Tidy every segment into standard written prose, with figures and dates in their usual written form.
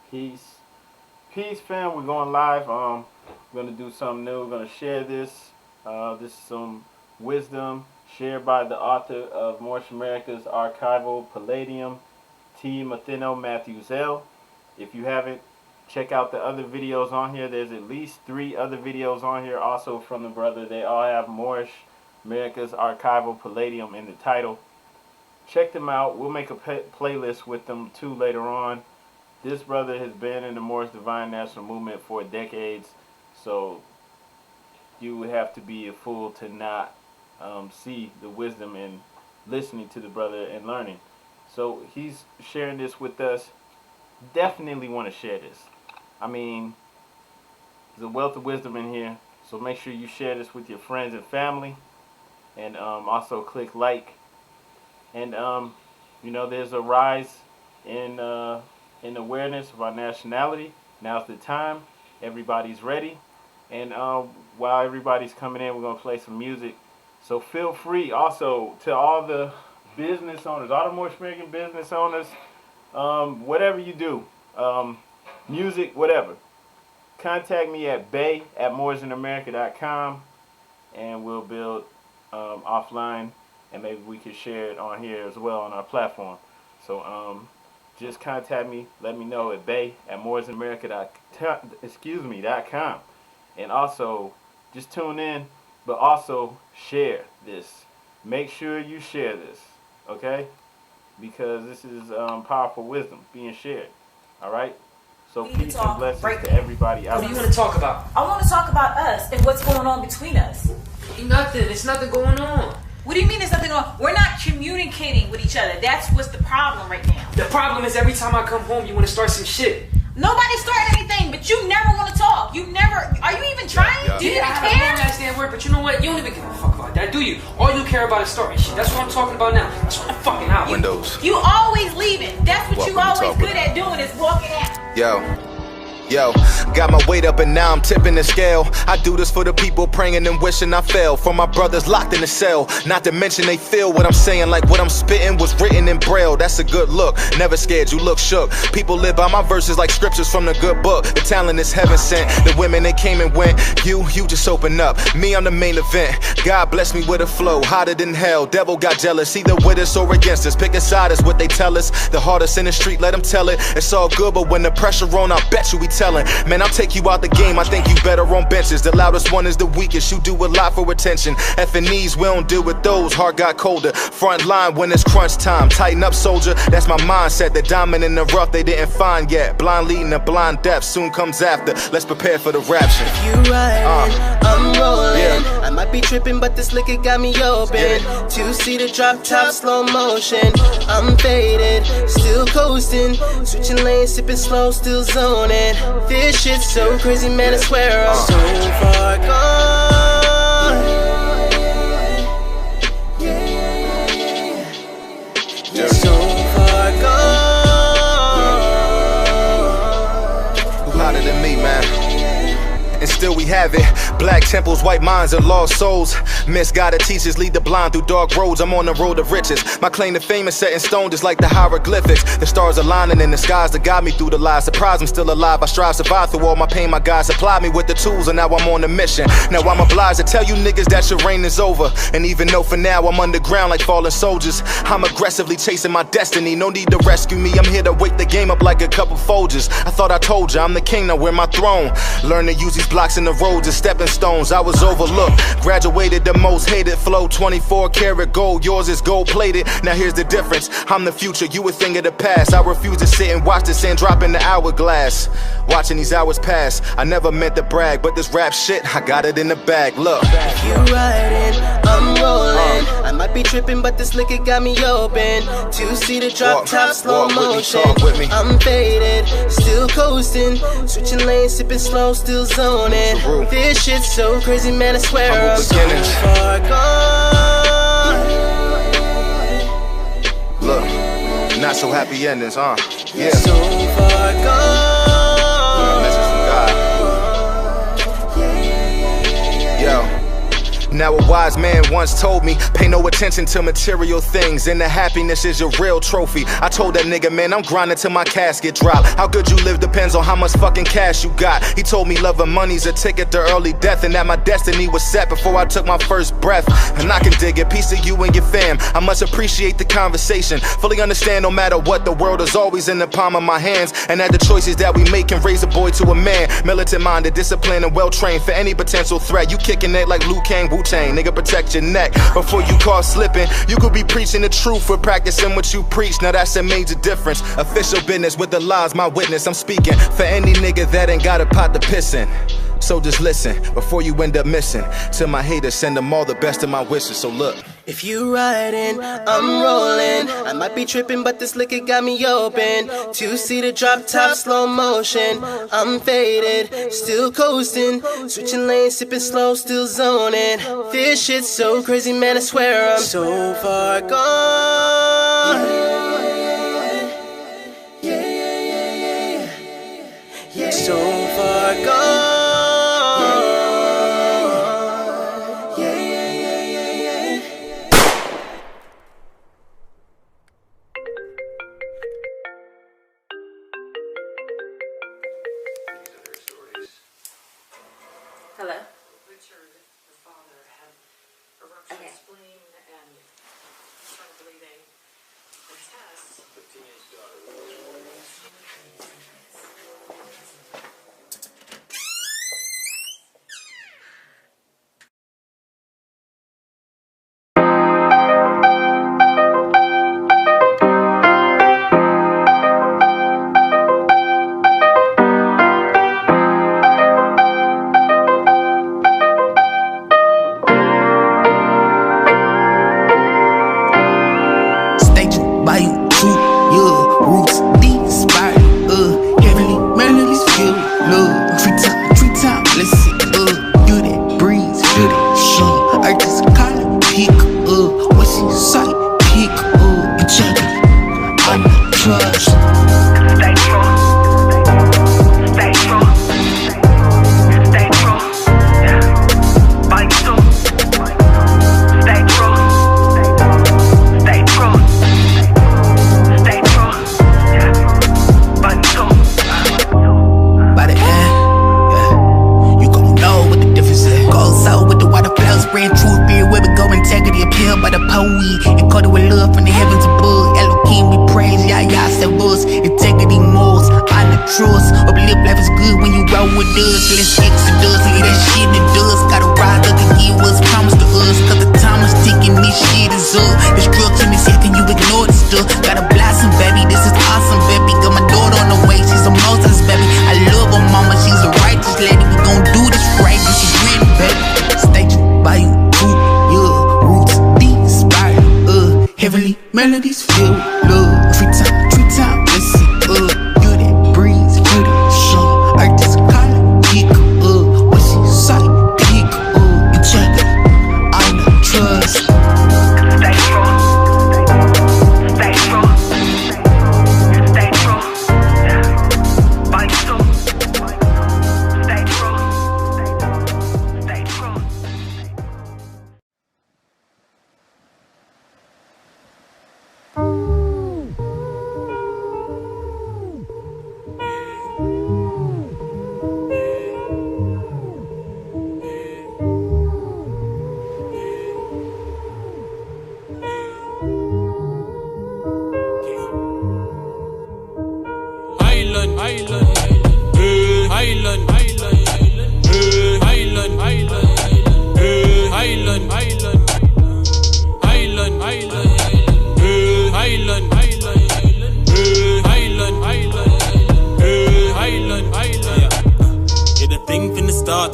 Peace. Peace, fam. We're going live. We're going to do something new. We're going to share this. This is some wisdom shared by the author of Moorish Americans, Archival, Palladium, Matheno, Matthew Zell. If you haven't, check out the other videos on here. There's at least 3 other videos on here also from the brother. They all have Moorish Americans, Archival, Palladium in the title. Check them out. We'll make a playlist with them too later on. This brother has been in the Moorish Divine National Movement for decades, so you would have to be a fool to not see the wisdom in listening to the brother and learning. So he's sharing this with us. Definitely want to share this. I mean, there's a wealth of wisdom in here, so make sure you share this with your friends and family, and also click like. And you know, there's a rise in awareness of our nationality. Now's the time. Everybody's ready. And while everybody's coming in, we're going to play some music. So feel free also to all the business owners, all the Moorish American business owners, whatever you do, music, whatever. Contact me at bay@moorishamerica.com, and we'll build offline, and maybe we can share it on here as well on our platform. So just contact me. Let me know at bay@moorishamerica.com. And also, just tune in, but also share this. Make sure you share this, okay? Because this is powerful wisdom being shared. All right? So peace and blessings to everybody out there. What do you want to talk about? I want to talk about us and what's going on between us. Nothing. There's nothing going on. What do you mean there's nothing going on? We're not communicating with each other. That's what's the problem right now. The problem is every time I come home, you want to start some shit. Nobody's starting anything, but you never want to talk. You never. Are you even trying? Do you even care? I don't understand word, but you know what? You don't even give a fuck about that, do you? All you care about is starting shit. That's what I'm talking about now. That's what I'm fucking out. Windows. You always leaving. That's what you always good at doing is walking out. Yo, got my weight up and now I'm tipping the scale. I do this for the people praying and wishing I fell. For my brothers locked in the cell. Not to mention they feel what I'm saying, like what I'm spitting was written in braille. That's a good look, never scared, you look shook. People live by my verses like scriptures from the good book. The talent is heaven sent, the women they came and went. You just open up, me I'm the main event. God bless me with a flow, hotter than hell. Devil got jealous, either with us or against us. Pick a side is what they tell us. The hardest in the street, let them tell it. It's all good, but when the pressure on, I bet you we telling. Man, I'll take you out the game, I think you better on benches. The loudest one is the weakest, you do a lot for attention. F&E's, we don't deal with those, heart got colder. Front line when it's crunch time, tighten up soldier. That's my mindset, the diamond in the rough they didn't find yet. Blind leading a blind depth, soon comes after. Let's prepare for the rapture. If you riding, I'm rolling. I might be tripping, but this liquor got me open. 2-seater drop top, slow motion. I'm faded, still coasting. Switching lanes, sipping slow, still zoning. This shit's so crazy, man, I swear I'm so far gone. Yeah, so far gone. Hotter than me, man. And still we have it. Black temples, white minds, and lost souls. Misguided teachers lead the blind through dark roads. I'm on the road of riches. My claim to fame is set in stone just like the hieroglyphics. The stars aligning in the skies to guide me through the lies. Surprise, I'm still alive. I strive to survive through all my pain. My God supplied me with the tools, and now I'm on a mission. Now I'm obliged to tell you niggas that your reign is over. And even though for now I'm underground like fallen soldiers, I'm aggressively chasing my destiny. No need to rescue me. I'm here to wake the game up like a couple Folgers. I thought I told you I'm the king, now we're my throne. Learn to use these blocks in the roads as stepping stones. I was overlooked, graduated the most hated flow. 24 karat gold, yours is gold plated. Now here's the difference, I'm the future, you a thing of the past. I refuse to sit and watch the sand drop in the hourglass. Watching these hours pass, I never meant to brag, but this rap shit, I got it in the bag, look. If you riding, I'm rolling. I might be tripping, but this liquor got me open. 2-seater drop top, slow motion. I'm faded, still coasting. Switching lanes, sipping slow, still zoning. This shit's so crazy, man, I swear I'm so far gone. Look, not so happy endings, huh? Yeah. So far gone. Message from God. Yo. Now a wise man once told me, pay no attention to material things, and the happiness is your real trophy. I told that nigga, man, I'm grinding till my casket drop. How good you live depends on how much fucking cash you got. He told me love and money's a ticket to early death, and that my destiny was set before I took my first breath. And I can dig it, peace to you and your fam. I must appreciate the conversation, fully understand no matter what, the world is always in the palm of my hands, and that the choices that we make can raise a boy to a man. Militant minded, disciplined and well trained for any potential threat. You kicking it like Liu Kang, Wu-Tang, nigga, protect your neck before you caught slipping. You could be preaching the truth or practicing what you preach. Now that's a major difference. Official business with the lies, my witness. I'm speaking for any nigga that ain't got a pot to piss in. So just listen before you end up missing. To my haters, send them all the best of my wishes. So look, if you riding, I'm rolling. I might be tripping, but this liquor got me open. Two-seater drop top, slow motion. I'm faded, still coasting. Switching lanes, sipping slow, still zoning. This shit's so crazy, man, I swear I'm so far gone. Yeah, so far gone. Hello? Richard, the father, had eruption spleen and trying to believe a test. The teenage daughter. Melodies feel love. Free time, listen, you that breeze, you that sun. I just call it, pick what she say, pick you check it, I don't trust. Stay true, stay true, stay true, by you, stay true, stay true.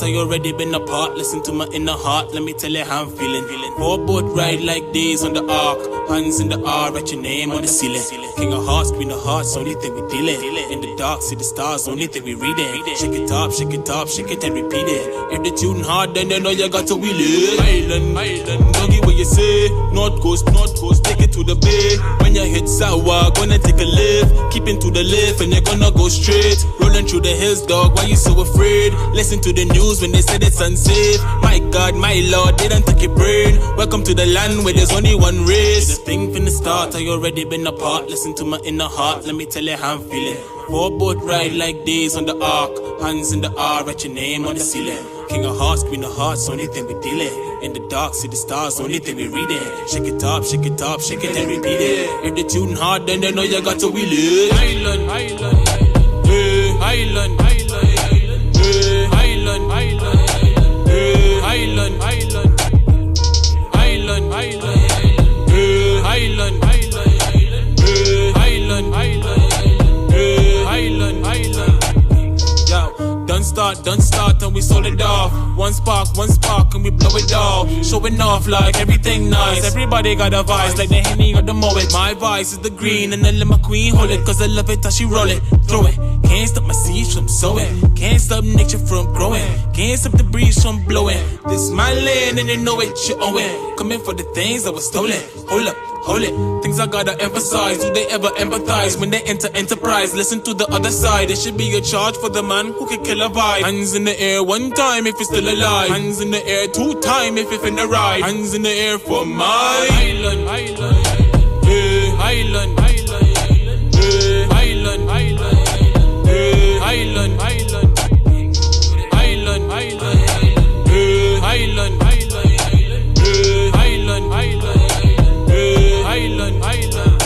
I already been apart, listen to my inner heart, let me tell you how I'm feeling. Four boat ride like days on the ark, hands in the air, write your name on the ceiling. King of hearts, queen of hearts, only thing we dealing. In the dark, see the stars, only thing we reading. Shake it up, shake it up, shake it and repeat it. If the tune hard, then you know you got to wheel it. Island, doggy, where you you say? North coast, take it to the bay. When you hit sour, gonna take a lift. Keeping to the lift and you're gonna go straight. Rolling through the hills, dog, why you so afraid? Listen to the news when they said it's unsafe. My God, my Lord, they don't take your brain. Welcome to the land where there's only one race. The thing from the start, I already been apart. Listen to my inner heart, let me tell you how I'm feeling. Four boat ride like days on the ark. Hands in the R, write your name on the ceiling. King of hearts, queen of hearts, only thing we dealing. In the dark, see the stars, only thing we reading. Shake it up, shake it up, shake it and repeat it. If they tune hard, then they know you got to wheel it. Island, island, hey, island, island, hey, island, island, hey, island, island, island, island, hey, island, island, hey, island, island, hey, island, island. Yo, done start, and we sold it off. One spark, and we blow it off. Showing off like everything nice. Everybody got a vice, like the Henny or the Moet. My vice is the green, and I let my queen hold it. Cause I love it how she roll it, throw it. Can't stop my seeds from sowing. Can't stop nature from growing. Can't stop the breeze from blowing. This my land, and they know it, you owe it. Coming for the things that were stolen. Hold up. Hold it, things I gotta emphasize. Do they ever empathize when they enter enterprise? Listen to the other side. There should be a charge for the man who can kill a vibe. Hands in the air one time if you're still alive. Hands in the air two times if you're finna ride. Hands in the air for my island, island, hey, island, island, hey, island, island, hey, island, island, island, island, hey, island, island, hey, island, island. Island, island.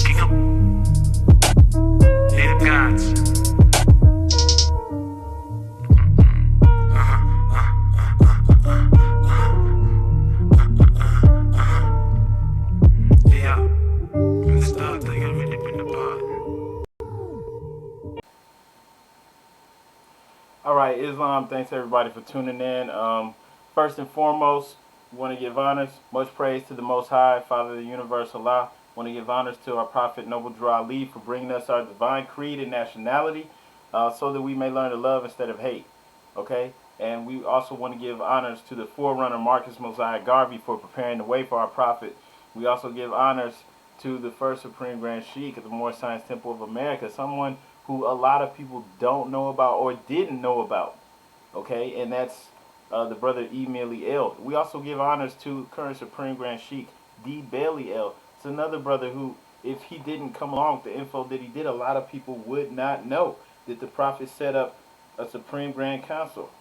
King of native gods. Yeah, from the start, I got really been apart. All right, Islam, thanks everybody for tuning in. First and foremost, we want to give honors, much praise to the Most High, Father of the universe, Allah. Want to give honors to our Prophet Noble Drew Ali for bringing us our divine creed and nationality so that we may learn to love instead of hate. Okay? And we also want to give honors to the forerunner Marcus Mosiah Garvey for preparing the way for our Prophet. We also give honors to the first Supreme Grand Sheikh of the Moorish Science Temple of America, someone who a lot of people don't know about or didn't know about. Okay? And that's the brother E. Millie L. We also give honors to current Supreme Grand Sheikh D. Bailey L. It's another brother who, if he didn't come along with the info that he did, a lot of people would not know that the Prophet set up a Supreme Grand Council,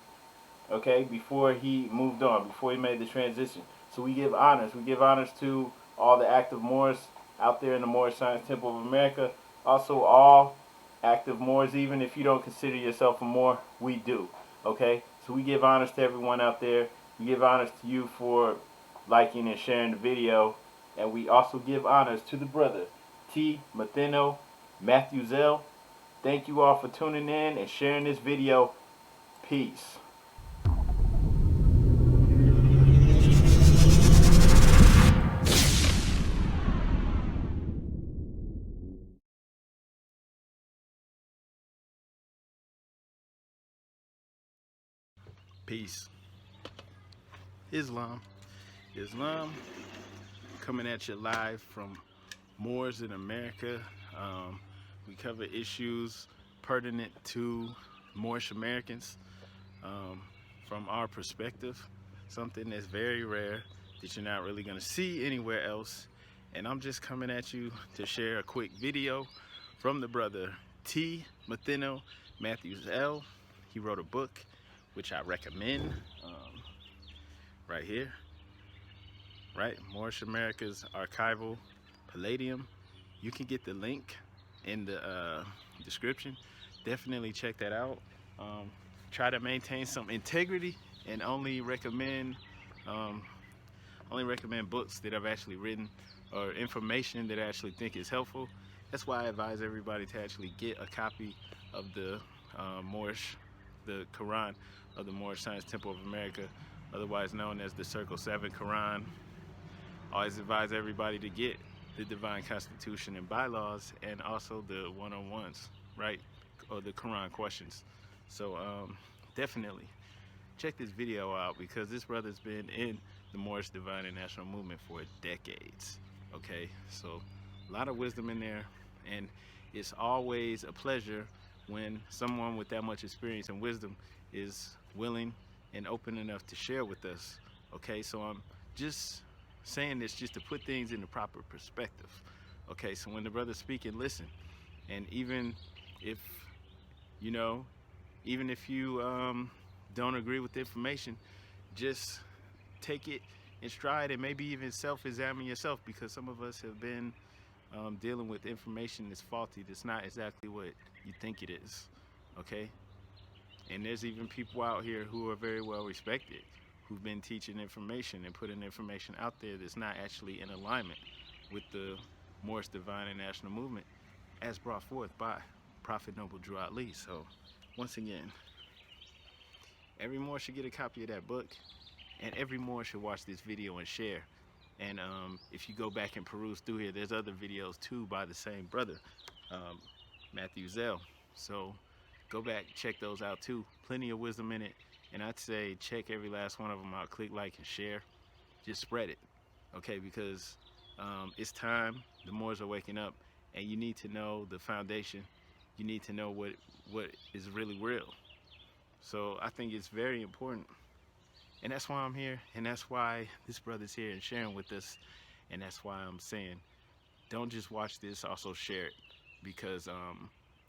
okay, before he moved on, before he made the transition. So we give honors. We give honors to all the active Moors out there in the Moorish Science Temple of America. Also all active Moors, even if you don't consider yourself a Moor, we do, okay? So we give honors to everyone out there. We give honors to you for liking and sharing the video. And we also give honors to the brother T. Matheno, Matthew Zell. Thank you all for tuning in and sharing this video. Peace. Peace. Islam coming at you live from Moors in America. We cover issues pertinent to Moorish Americans from our perspective, something that's very rare that you're not really going to see anywhere else. And I'm just coming at you to share a quick video from the brother T. Matheno, Matthews L. He wrote a book which I recommend right here, right? Moorish Americans Archival, Palladium. You can get the link in the description. Definitely check that out. Try to maintain some integrity and only recommend books that I've actually written or information that I actually think is helpful. That's why I advise everybody to actually get a copy of the the Quran of the Moorish Science Temple of America, otherwise known as the Circle 7 Quran. Always advise everybody to get the Divine Constitution and Bylaws, and also the 101s, right? Or the Quran questions. So definitely check this video out, because this brother's been in the Moorish Divine and National Movement for decades. Okay, so a lot of wisdom in there, and it's always a pleasure when someone with that much experience and wisdom is willing and open enough to share with us. Okay, so I'm just saying this just to put things in the proper perspective. Okay, so when the brother's speaking, listen. And even if you don't agree with the information, just take it in stride and maybe even self-examine yourself, because some of us have been dealing with information that's faulty, that's not exactly what you think it is. Okay, and there's even people out here who are very well respected, who've been teaching information and putting information out there that's not actually in alignment with the Moorish Divine and National Movement as brought forth by Prophet Noble Drew Ali. So once again, every Moor should get a copy of that book, and every Moor should watch this video and share. And if you go back and peruse through here, there's other videos too by the same brother, Matthew Zell. So go back, check those out too. Plenty of wisdom in it. And I'd say check every last one of them out. Click like and share. Just spread it. Okay, because it's time. The Moors are waking up, and you need to know the foundation. You need to know what is really real. So I think it's very important. And that's why I'm here, and that's why this brother's here and sharing with us. And that's why I'm saying, don't just watch this, also share it, because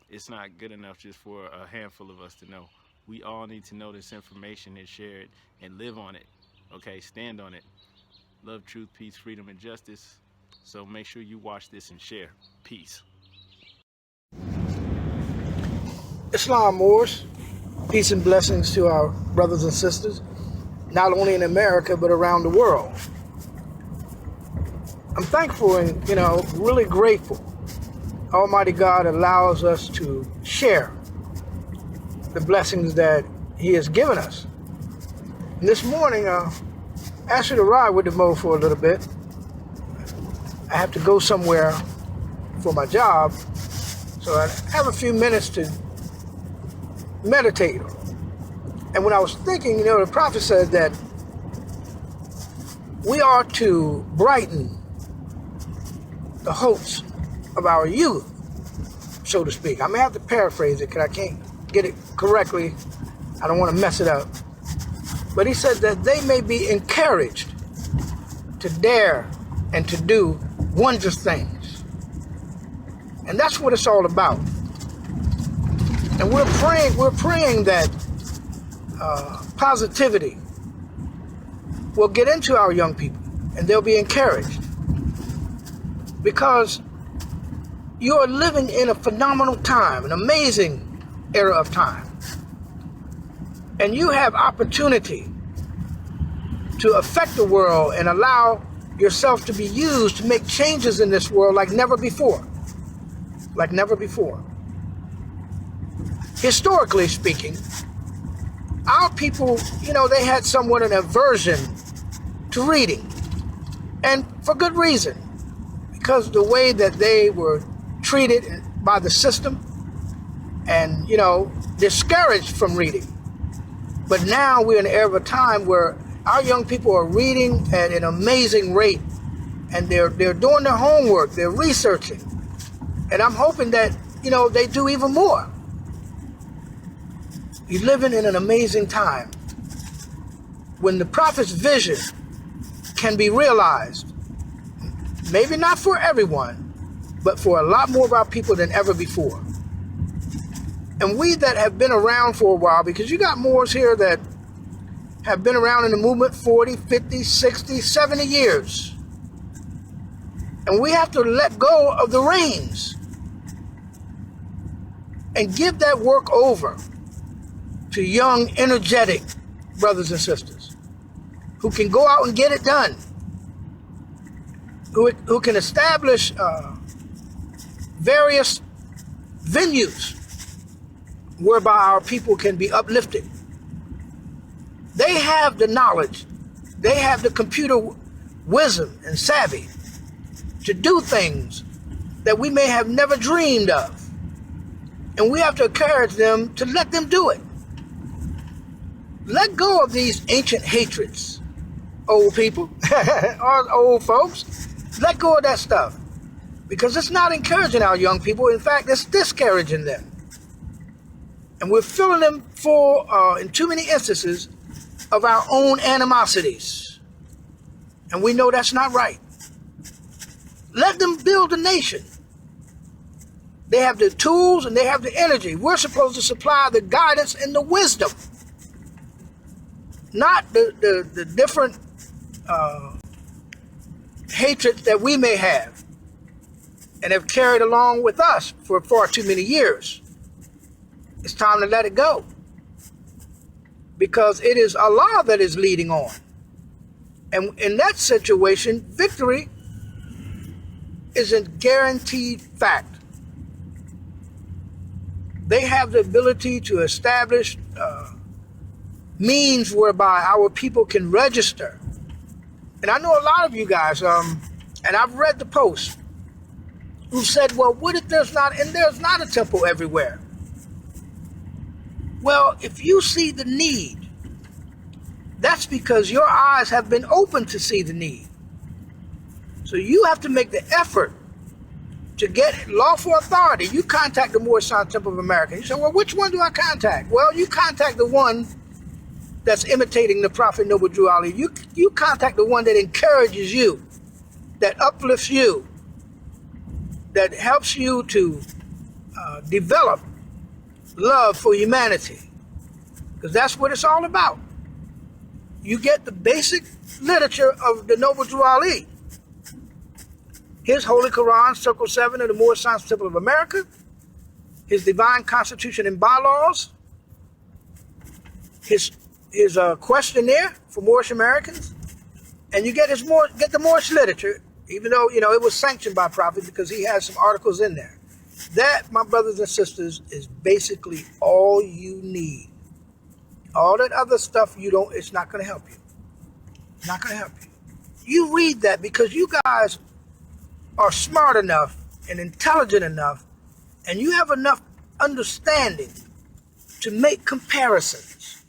it's not good enough just for a handful of us to know. We all need to know this information and share it and live on it. Okay, stand on it. Love, truth, peace, freedom, and justice. So make sure you watch this and share. Peace. Islam Moors, peace and blessings to our brothers and sisters, not only in America, but around the world. I'm thankful and, really grateful. Almighty God allows us to share the blessings that He has given us. And this morning, I asked you to ride with the Mo for a little bit. I have to go somewhere for my job, so I have a few minutes to meditate. And when I was thinking, the prophet said that we are to brighten the hopes of our youth, so to speak. I may have to paraphrase it because I can't get it correctly. I don't want to mess it up. But he said that they may be encouraged to dare and to do wondrous things. And that's what it's all about. And we're praying that positivity will get into our young people and they'll be encouraged, because you are living in a phenomenal time, an amazing era of time, and you have opportunity to affect the world and allow yourself to be used to make changes in this world like never before. Historically speaking, our people, they had somewhat an aversion to reading, and for good reason, because the way that they were treated by the system and, discouraged from reading. But now we're in an era of a time where our young people are reading at an amazing rate, and they're doing their homework, they're researching, and I'm hoping that, they do even more. You're living in an amazing time when the prophet's vision can be realized, maybe not for everyone, but for a lot more of our people than ever before. And we that have been around for a while, because you got Moors here that have been around in the movement 40, 50, 60, 70 years. And we have to let go of the reins and give that work over to young, energetic brothers and sisters who can go out and get it done, who can establish various venues whereby our people can be uplifted. They have the knowledge, they have the computer wisdom and savvy to do things that we may have never dreamed of. And we have to encourage them to let them do it. Let go of these ancient hatreds, old people, or old folks. Let go of that stuff. Because it's not encouraging our young people. In fact, it's discouraging them. And we're filling them full, in too many instances, of our own animosities. And we know that's not right. Let them build a nation. They have the tools and they have the energy. We're supposed to supply the guidance and the wisdom. Not the different hatreds that we may have and have carried along with us for far too many years. It's time to let it go. Because it is Allah that is leading on. And in that situation, victory is a guaranteed fact. They have the ability to establish means whereby our people can register. And I know a lot of you guys, and I've read the posts, who said, well, what if there's not a temple everywhere? Well, if you see the need, that's because your eyes have been open to see the need. So you have to make the effort to get lawful authority. You contact the Moorish Temple of America. You say, well, which one do I contact? Well, you contact the one that's imitating the Prophet Noble Drew Ali. You contact the one that encourages you, that uplifts you, that helps you to develop love for humanity. Because that's what it's all about. You get the basic literature of the Noble Drew Ali. His Holy Quran, Circle 7 of the Moorish Science Temple of America, his Divine Constitution and Bylaws, his questionnaire for Moorish Americans, and you get the Moorish literature, even though it was sanctioned by Prophet because he has some articles in there. That, my brothers and sisters, is basically all you need. All that other stuff it's not going to help you. Not going to help you. You read that because you guys are smart enough and intelligent enough, and you have enough understanding to make comparisons.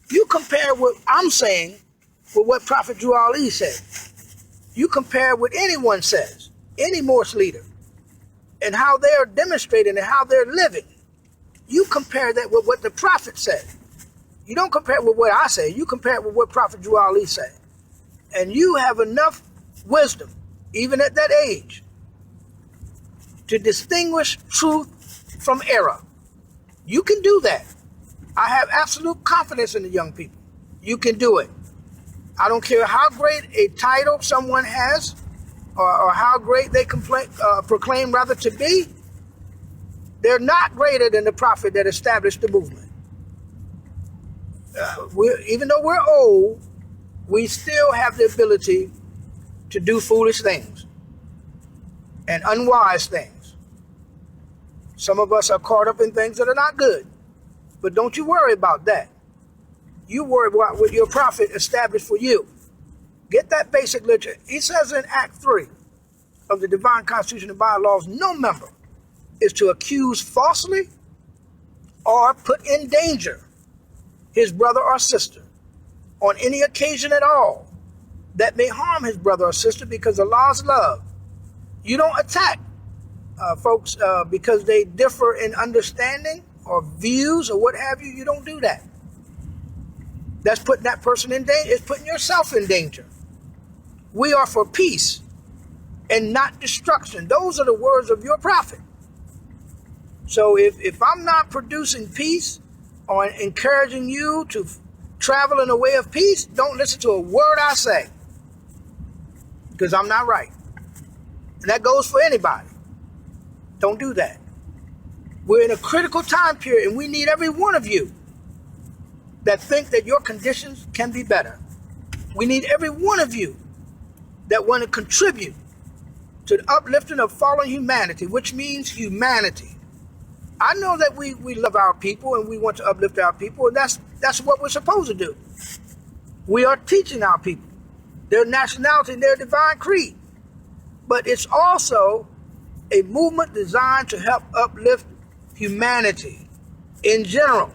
You compare what I'm saying with what Prophet Drew Ali said. You compare what anyone says, any Moorish leader, and how they're demonstrating and how they're living. You compare that with what the Prophet said. You don't compare it with what I say. You compare it with what Prophet Drew Ali said. And you have enough wisdom, even at that age, to distinguish truth from error. You can do that. I have absolute confidence in the young people. You can do it. I don't care how great a title someone has or how great they proclaim rather to be. They're not greater than the Prophet that established the movement. Even though we're old, we still have the ability to do foolish things and unwise things. Some of us are caught up in things that are not good, but don't you worry about that. You worry about what your Prophet established for you. Get that basic literature. He says in Act 3 of the Divine Constitution and Bylaws, no member is to accuse falsely or put in danger his brother or sister on any occasion at all that may harm his brother or sister because Allah's love. You don't attack folks because they differ in understanding or views or what have you. You don't do that. That's putting that person in danger. It's putting yourself in danger. We are for peace and not destruction. Those are the words of your Prophet. So if I'm not producing peace or encouraging you to travel in a way of peace, don't listen to a word I say, because I'm not right. And that goes for anybody. Don't do that. We're in a critical time period, and we need every one of you that think that your conditions can be better. We need every one of you that want to contribute to the uplifting of fallen humanity, which means humanity. I know that we love our people and we want to uplift our people, and that's what we're supposed to do. We are teaching our people their nationality and their divine creed. But it's also a movement designed to help uplift humanity in general.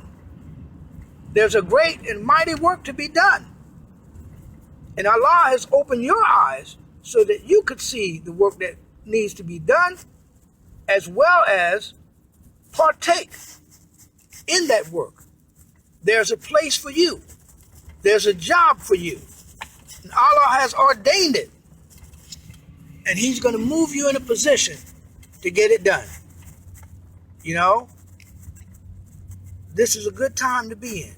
There's a great and mighty work to be done. And Allah has opened your eyes so that you could see the work that needs to be done, as well as partake in that work. There's a place for you. There's a job for you. And Allah has ordained it. And He's going to move you in a position to get it done. You know, this is a good time to be in.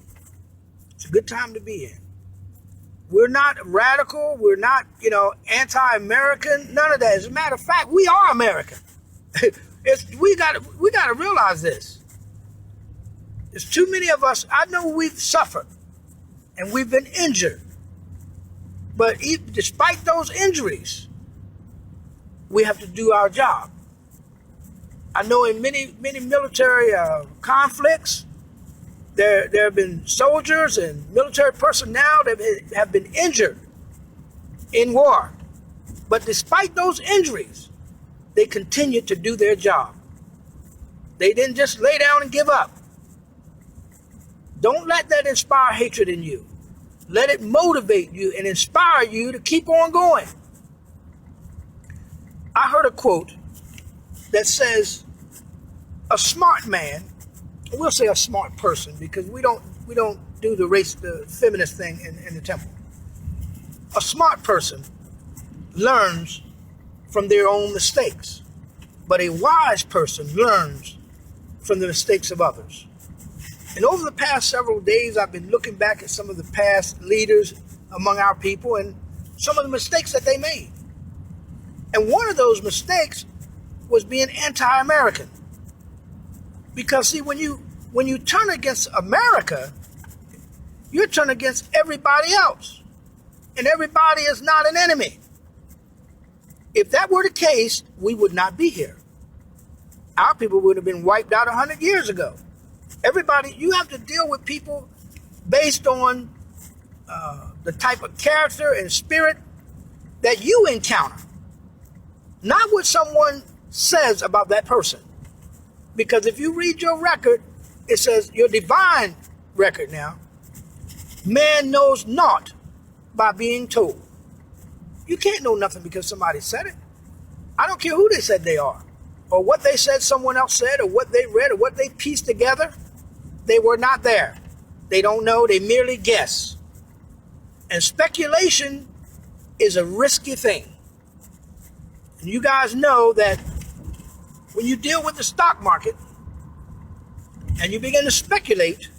It's a good time to be in. We're not radical. We're not, anti-American. None of that. As a matter of fact, we are American. We got to realize this. There's too many of us. I know we've suffered and we've been injured. But despite those injuries, we have to do our job. I know in many military conflicts, there have been soldiers and military personnel that have been injured in war. But despite those injuries, they continued to do their job. They didn't just lay down and give up. Don't let that inspire hatred in you. Let it motivate you and inspire you to keep on going. I heard a quote that says, a smart man, we'll say a smart person because we don't do the feminist thing in the temple. A smart person learns from their own mistakes, but a wise person learns from the mistakes of others. And over the past several days, I've been looking back at some of the past leaders among our people and some of the mistakes that they made. And one of those mistakes was being anti-American. Because see, when you turn against America, you're turning against everybody else. And everybody is not an enemy. If that were the case, we would not be here. Our people would have been wiped out 100 years ago. Everybody, you have to deal with people based on the type of character and spirit that you encounter. Not what someone says about that person. Because if you read your record, it says your divine record now, man knows naught by being told. You can't know nothing because somebody said it. I don't care who they said they are, or what they said someone else said, or what they read, or what they pieced together. They were not there. They don't know. They merely guess. And speculation is a risky thing. And you guys know that when you deal with the stock market and you begin to speculate,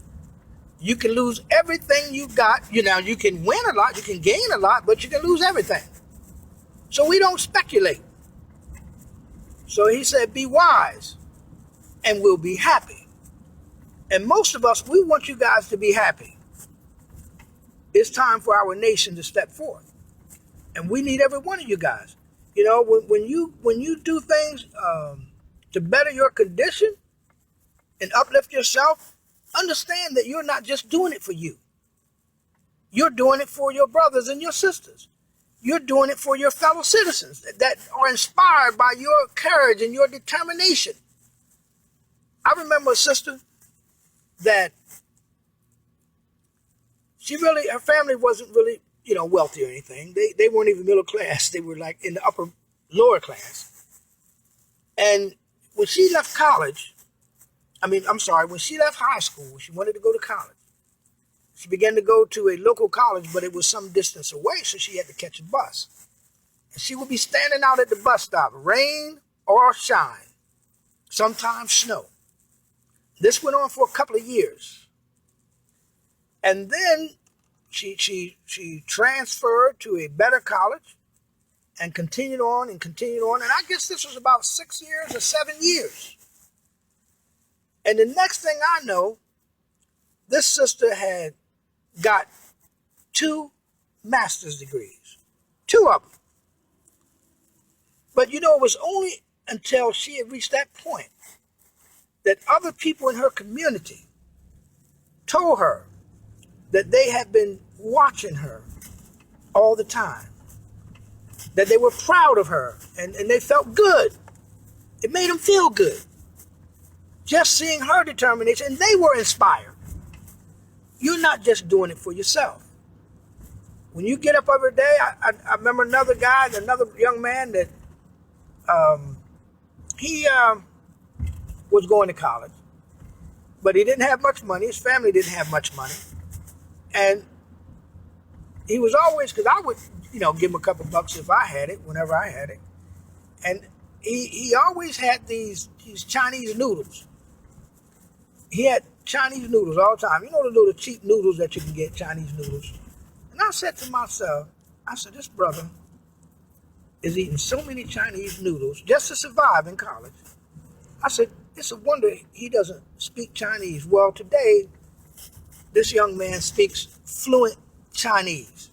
you can lose everything you got. You can win a lot, you can gain a lot, but you can lose everything. So we don't speculate. So he said, be wise and we'll be happy. And most of us, we want you guys to be happy. It's time for our nation to step forth. And we need every one of you guys. You know, when you do things to better your condition and uplift yourself, understand that you're not just doing it for you. You're doing it for your brothers and your sisters. You're doing it for your fellow citizens that are inspired by your courage and your determination. I remember a sister that her family wasn't really, wealthy or anything. They weren't even middle class. They were like in the lower class. And when she left college, when she left high school, she wanted to go to college. She began to go to a local college, but it was some distance away, so she had to catch a bus. And she would be standing out at the bus stop, rain or shine, sometimes snow. This went on for a couple of years. And then she transferred to a better college and continued on. And I guess this was about 6 years or 7 years. And the next thing I know, this sister had got 2 master's degrees, 2 of them. But it was only until she had reached that point that other people in her community told her that they had been watching her all the time, that they were proud of her, and they felt good. It made them feel good. Just seeing her determination, and they were inspired. you're not just doing it for yourself. When you get up every day, I remember another guy, another young man that he was going to college, but he didn't have much money. His family didn't have much money. And he was always, because I would, give him a couple bucks if I had it, whenever I had it. And he always had these Chinese noodles. He had Chinese noodles all the time. You know the little cheap noodles that you can get, Chinese noodles. And I said to myself, this brother is eating so many Chinese noodles just to survive in college. I said, it's a wonder he doesn't speak Chinese. Well, today, this young man speaks fluent Chinese.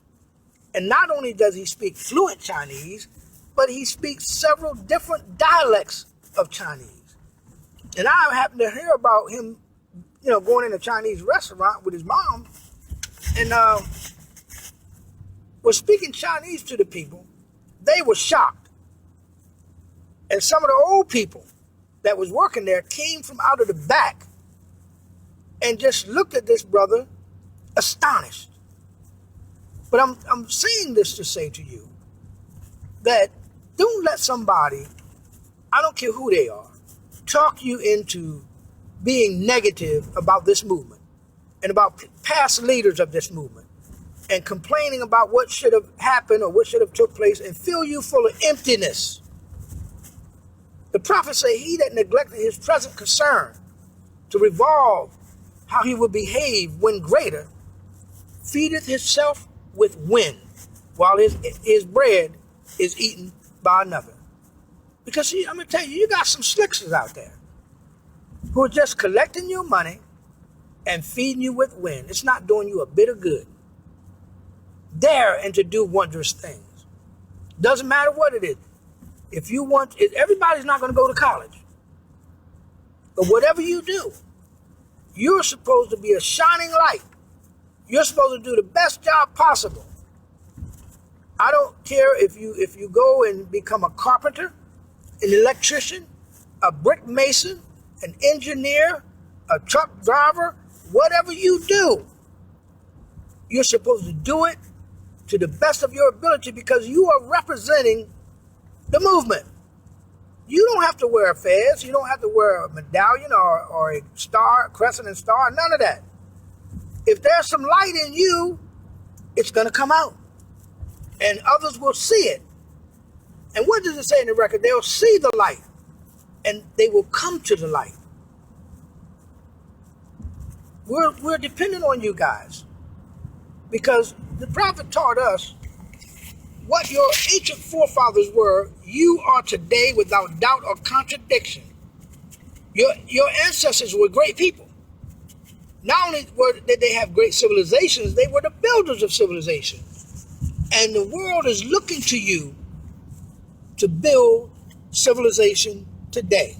And not only does he speak fluent Chinese, but he speaks several different dialects of Chinese. And I happened to hear about him, going in a Chinese restaurant with his mom and was speaking Chinese to the people. They were shocked. And some of the old people that was working there came from out of the back and just looked at this brother astonished. But I'm saying this to say to you that don't let somebody, I don't care who they are, talk you into being negative about this movement and about past leaders of this movement and complaining about what should have happened or what should have took place and fill you full of emptiness. The prophet said, he that neglected his present concern to revolve how he will behave when greater, feedeth himself with wind, while his bread is eaten by another. Because see, I'm going to tell you, you got some slicksters out there who are just collecting your money and feeding you with wind. It's not doing you a bit of good. Dare and to do wondrous things. Doesn't matter what it is. If you want, everybody's not going to go to college. But whatever you do, you're supposed to be a shining light. You're supposed to do the best job possible. I don't care if you go and become a carpenter, an electrician, a brick mason, an engineer, a truck driver, whatever you do, you're supposed to do it to the best of your ability because you are representing the movement. You don't have to wear a fez. You don't have to wear a medallion or a star, a crescent and star, none of that. If there's some light in you, it's going to come out. And others will see it. And what does it say in the record? They'll see the light. And they will come to the light. We're dependent on you guys. Because the prophet taught us what your ancient forefathers were, you are today without doubt or contradiction. Your ancestors were great people. Not only did they have great civilizations, they were the builders of civilization. And the world is looking to you to build civilization today.